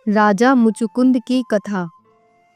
राजा मुचुकुंद की कथा।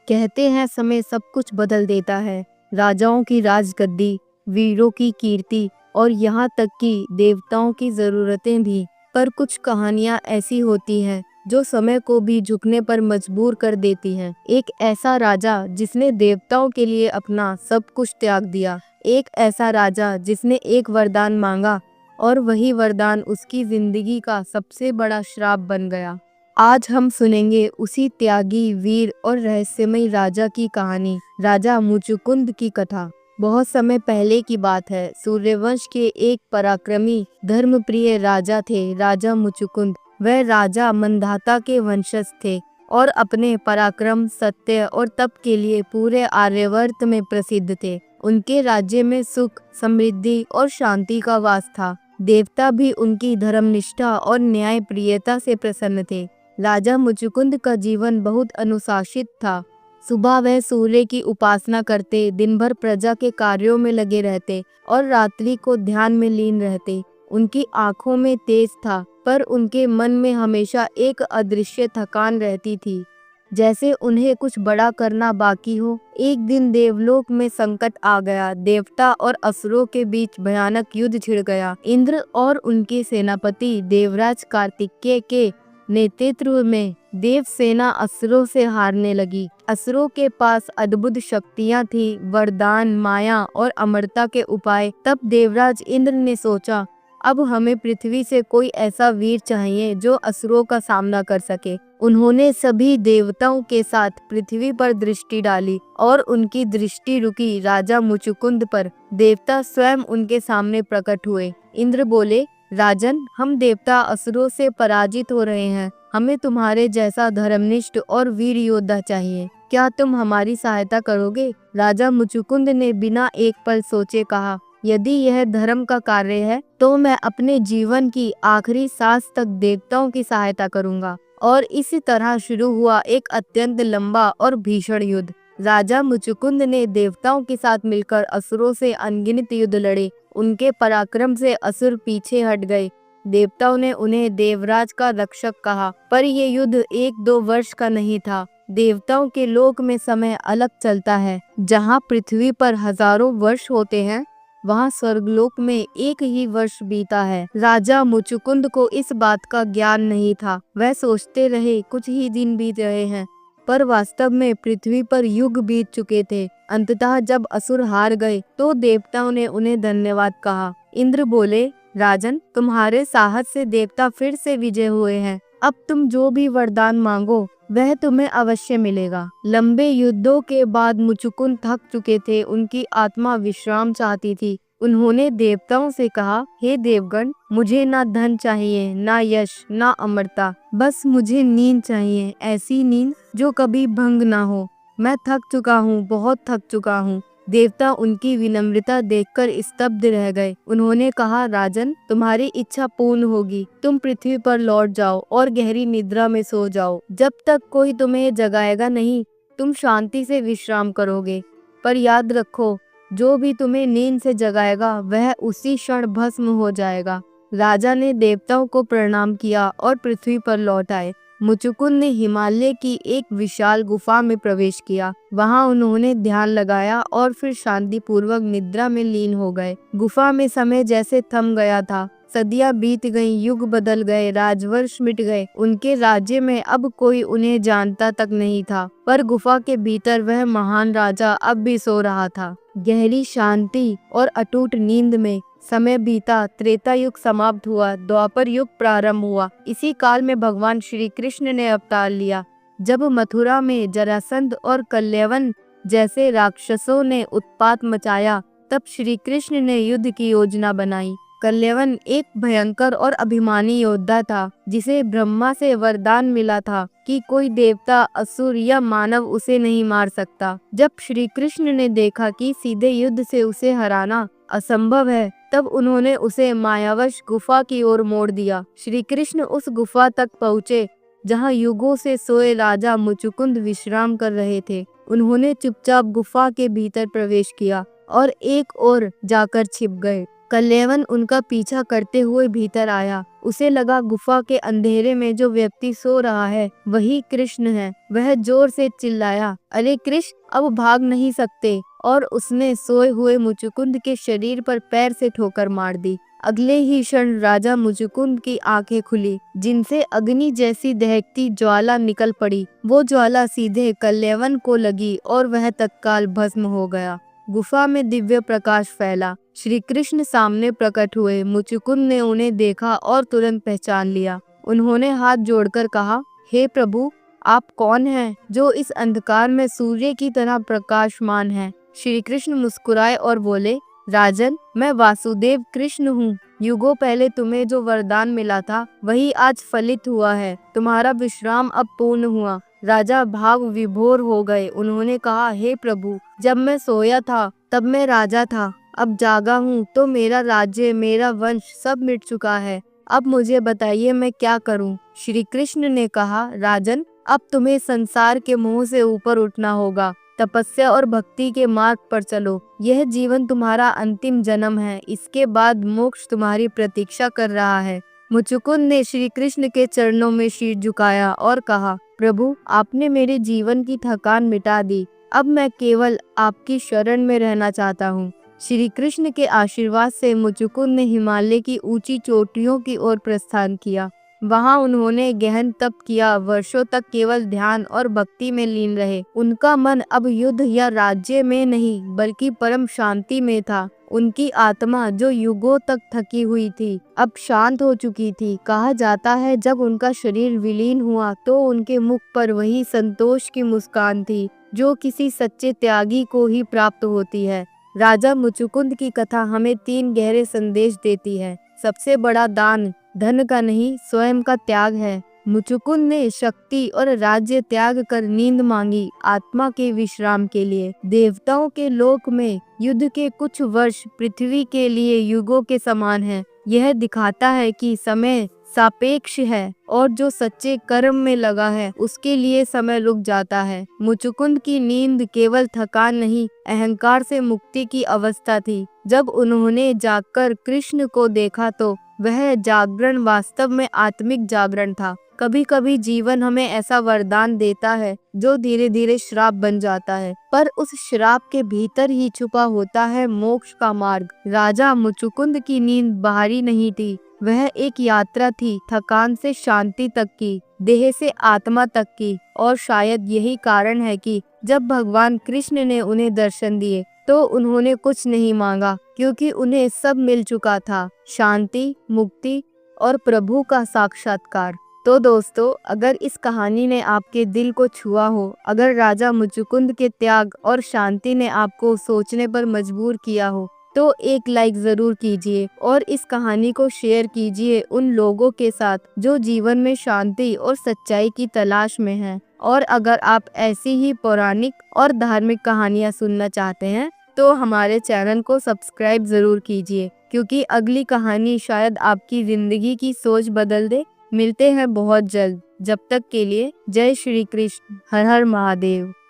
कहते हैं समय सब कुछ बदल देता है। राजाओं की राजगद्दी, वीरों की कीर्ति और यहाँ तक कि देवताओं की ज़रूरतें भी। पर कुछ कहानियाँ ऐसी होती हैं जो समय को भी झुकने पर मजबूर कर देती हैं। एक ऐसा राजा जिसने देवताओं के लिए अपना सब कुछ त्याग दिया। एक ऐसा राजा जिसने एक वरदान मांगा और वही वरदान उसकी जिंदगी का सबसे बड़ा श्राप बन गया। आज हम सुनेंगे उसी त्यागी, वीर और रहस्यमयी राजा की कहानी, राजा मुचुकुंद की कथा। बहुत समय पहले की बात है। सूर्यवंश के एक पराक्रमी धर्मप्रिय राजा थे, राजा मुचुकुंद। वह राजा मंधाता के वंशज थे और अपने पराक्रम, सत्य और तप के लिए पूरे आर्यावर्त में प्रसिद्ध थे। उनके राज्य में सुख, समृद्धि और शांति का वास था। देवता भी उनकी धर्मनिष्ठा और न्यायप्रियता से प्रसन्न थे। राजा मुचुकुंद का जीवन बहुत अनुशासित था। सुबह वह सूर्य की उपासना करते, दिन भर प्रजा के कार्यों में लगे रहते और रात्रि को ध्यान में लीन रहते। उनकी आंखों में तेज था, पर उनके मन में हमेशा एक अदृश्य थकान रहती थी, जैसे उन्हें कुछ बड़ा करना बाकी हो। एक दिन देवलोक में संकट आ गया। देवता और असुरों के बीच भयानक युद्ध छिड़ गया। इंद्र और उनके सेनापति देवराज कार्तिकेय के नेतृत्व में देव सेना असुरों से हारने लगी। असुरों के पास अद्भुत शक्तियां थी, वरदान, माया और अमरता के उपाय। तब देवराज इंद्र ने सोचा, अब हमें पृथ्वी से कोई ऐसा वीर चाहिए जो असुरों का सामना कर सके। उन्होंने सभी देवताओं के साथ पृथ्वी पर दृष्टि डाली और उनकी दृष्टि रुकी राजा मुचुकुंद पर। देवता स्वयं उनके सामने प्रकट हुए। इंद्र बोले, राजन, हम देवता असुरों से पराजित हो रहे हैं। हमें तुम्हारे जैसा धर्मनिष्ठ और वीर योद्धा चाहिए। क्या तुम हमारी सहायता करोगे? राजा मुचुकुंद ने बिना एक पल सोचे कहा, यदि यह धर्म का कार्य है तो मैं अपने जीवन की आखिरी सांस तक देवताओं की सहायता करूंगा। और इसी तरह शुरू हुआ एक अत्यंत लंबा और भीषण युद्ध। राजा मुचुकुंद ने देवताओं के साथ मिलकर असुरों से अनगिनत युद्ध लड़े। उनके पराक्रम से असुर पीछे हट गए। देवताओं ने उन्हें देवराज का रक्षक कहा, पर ये युद्ध 1-2 वर्ष का नहीं था। देवताओं के लोक में समय अलग चलता है। जहाँ पृथ्वी पर हजारों वर्ष होते हैं, वहाँ स्वर्गलोक में एक ही वर्ष बीता है। राजा मुचुकुंद को इस बात का ज्ञान नहीं था। वह सोचते रहे कुछ ही दिन बीत रहे हैं, पर वास्तव में पृथ्वी पर युग बीत चुके थे। अंततः जब असुर हार गए तो देवताओं ने उन्हें धन्यवाद कहा। इंद्र बोले, राजन, तुम्हारे साहस से देवता फिर से विजय हुए हैं। अब तुम जो भी वरदान मांगो वह तुम्हें अवश्य मिलेगा। लंबे युद्धों के बाद मुचुकुंद थक चुके थे। उनकी आत्मा विश्राम चाहती थी। उन्होंने देवताओं से कहा, हे देवगण, मुझे ना धन चाहिए, ना यश, ना अमरता, बस मुझे नींद चाहिए। ऐसी नींद जो कभी भंग ना हो। मैं थक चुका हूँ, बहुत थक चुका हूँ। देवता उनकी विनम्रता देखकर स्तब्ध रह गए। उन्होंने कहा, राजन, तुम्हारी इच्छा पूर्ण होगी। तुम पृथ्वी पर लौट जाओ और गहरी निद्रा में सो जाओ। जब तक कोई तुम्हें जगाएगा नहीं, तुम शांति से विश्राम करोगे। पर याद रखो, जो भी तुम्हें नींद से जगाएगा वह उसी क्षण भस्म हो जाएगा। राजा ने देवताओं को प्रणाम किया और पृथ्वी पर लौट आए। मुचुकुंद ने हिमालय की एक विशाल गुफा में प्रवेश किया। वहां उन्होंने ध्यान लगाया और फिर शांतिपूर्वक निद्रा में लीन हो गए। गुफा में समय जैसे थम गया था। सदियां बीत गईं, युग बदल गए, राजवंश मिट गए। उनके राज्य में अब कोई उन्हें जानता तक नहीं था, पर गुफा के भीतर वह महान राजा अब भी सो रहा था। गहरी शांति और अटूट नींद में समय बीता। त्रेता युग समाप्त हुआ, द्वापर युग प्रारंभ हुआ। इसी काल में भगवान श्री कृष्ण ने अवतार लिया। जब मथुरा में जरासंध और कल्यवन जैसे राक्षसों ने उत्पात मचाया, तब श्री कृष्ण ने युद्ध की योजना बनाई। कल्यवन एक भयंकर और अभिमानी योद्धा था, जिसे ब्रह्मा से वरदान मिला था कि कोई देवता, असुर या मानव उसे नहीं मार सकता। जब श्री कृष्ण ने देखा कि सीधे युद्ध से उसे हराना असंभव है, तब उन्होंने उसे मायावश गुफा की ओर मोड़ दिया। श्री कृष्ण उस गुफा तक पहुँचे जहाँ युगों से सोए राजा मुचुकुंद विश्राम कर रहे थे। उन्होंने चुपचाप गुफा के भीतर प्रवेश किया और एक ओर जाकर छिप गए। कल्यवन उनका पीछा करते हुए भीतर आया उसे लगा गुफा के अंधेरे में जो व्यक्ति सो रहा है वही कृष्ण है। वह जोर से चिल्लाया, अरे कृष्ण, अब भाग नहीं सकते, और उसने सोए हुए मुचुकुंद के शरीर पर पैर से ठोकर मार दी। अगले ही क्षण राजा मुचुकुंद की आंखें खुली, जिनसे अग्नि जैसी दहकती ज्वाला निकल पड़ी। वो ज्वाला सीधे कलेवन को लगी और वह तत्काल भस्म हो गया। गुफा में दिव्य प्रकाश फैला। श्री कृष्ण सामने प्रकट हुए। मुचुकुंद ने उन्हें देखा और तुरंत पहचान लिया। उन्होंने हाथ जोड़कर कहा, हे प्रभु, आप कौन हैं जो इस अंधकार में सूर्य की तरह प्रकाशमान हैं? श्री कृष्ण मुस्कुराए और बोले, राजन, मैं वासुदेव कृष्ण हूँ। युगों पहले तुम्हें जो वरदान मिला था वही आज फलित हुआ है। तुम्हारा विश्राम अब पूर्ण हुआ। राजा भाव विभोर हो गए। उन्होंने कहा, हे प्रभु, जब मैं सोया था तब मैं राजा था, अब जागा हूँ तो मेरा राज्य, मेरा वंश सब मिट चुका है। अब मुझे बताइए मैं क्या करूँ? श्री कृष्ण ने कहा, राजन, अब तुम्हें संसार के मोह से ऊपर उठना होगा। तपस्या और भक्ति के मार्ग पर चलो। यह जीवन तुम्हारा अंतिम जन्म है। इसके बाद मोक्ष तुम्हारी प्रतीक्षा कर रहा है। मुचुकुंद ने श्री कृष्ण के चरणों में सिर झुकाया और कहा, प्रभु, आपने मेरे जीवन की थकान मिटा दी। अब मैं केवल आपकी शरण में रहना चाहता हूँ। श्री कृष्ण के आशीर्वाद से मुचुकुंद ने हिमालय की ऊंची चोटियों की ओर प्रस्थान किया। वहां उन्होंने गहन तप किया। वर्षों तक केवल ध्यान और भक्ति में लीन रहे। उनका मन अब युद्ध या राज्य में नहीं बल्कि परम शांति में था। उनकी आत्मा जो युगों तक थकी हुई थी अब शांत हो चुकी थी। कहा जाता है जब उनका शरीर विलीन हुआ तो उनके मुख पर वही संतोष की मुस्कान थी जो किसी सच्चे त्यागी को ही प्राप्त होती है। राजा मुचुकुंद की कथा हमें 3 गहरे संदेश देती है। सबसे बड़ा दान धन का नहीं, स्वयं का त्याग है। मुचुकुंद ने शक्ति और राज्य त्याग कर नींद मांगी, आत्मा के विश्राम के लिए। देवताओं के लोक में युद्ध के कुछ वर्ष पृथ्वी के लिए युगों के समान है। यह दिखाता है कि समय सापेक्ष है और जो सच्चे कर्म में लगा है उसके लिए समय रुक जाता है। मुचुकुंद की नींद केवल थकान नहीं, अहंकार से मुक्ति की अवस्था थी। जब उन्होंने जागकर कृष्ण को देखा तो वह जागरण वास्तव में आत्मिक जागरण था। कभी कभी जीवन हमें ऐसा वरदान देता है जो धीरे धीरे श्राप बन जाता है, पर उस श्राप के भीतर ही छुपा होता है मोक्ष का मार्ग। राजा मुचुकुंद की नींद बाहरी नहीं थी, वह एक यात्रा थी, थकान से शांति तक की, देह से आत्मा तक की। और शायद यही कारण है कि जब भगवान कृष्ण ने उन्हें दर्शन दिए तो उन्होंने कुछ नहीं मांगा, क्योंकि उन्हें सब मिल चुका था, शांति, मुक्ति और प्रभु का साक्षात्कार। तो दोस्तों, अगर इस कहानी ने आपके दिल को छुआ हो, अगर राजा मुचुकुंद के त्याग और शांति ने आपको सोचने पर मजबूर किया हो, तो एक लाइक जरूर कीजिए और इस कहानी को शेयर कीजिए उन लोगों के साथ जो जीवन में शांति और सच्चाई की तलाश में हैं। और अगर आप ऐसी ही पौराणिक और धार्मिक कहानियाँ सुनना चाहते हैं तो हमारे चैनल को सब्सक्राइब जरूर कीजिए, क्योंकि अगली कहानी शायद आपकी जिंदगी की सोच बदल दे। मिलते हैं बहुत जल्द। जब तक के लिए जय श्री कृष्ण, हर हर महादेव।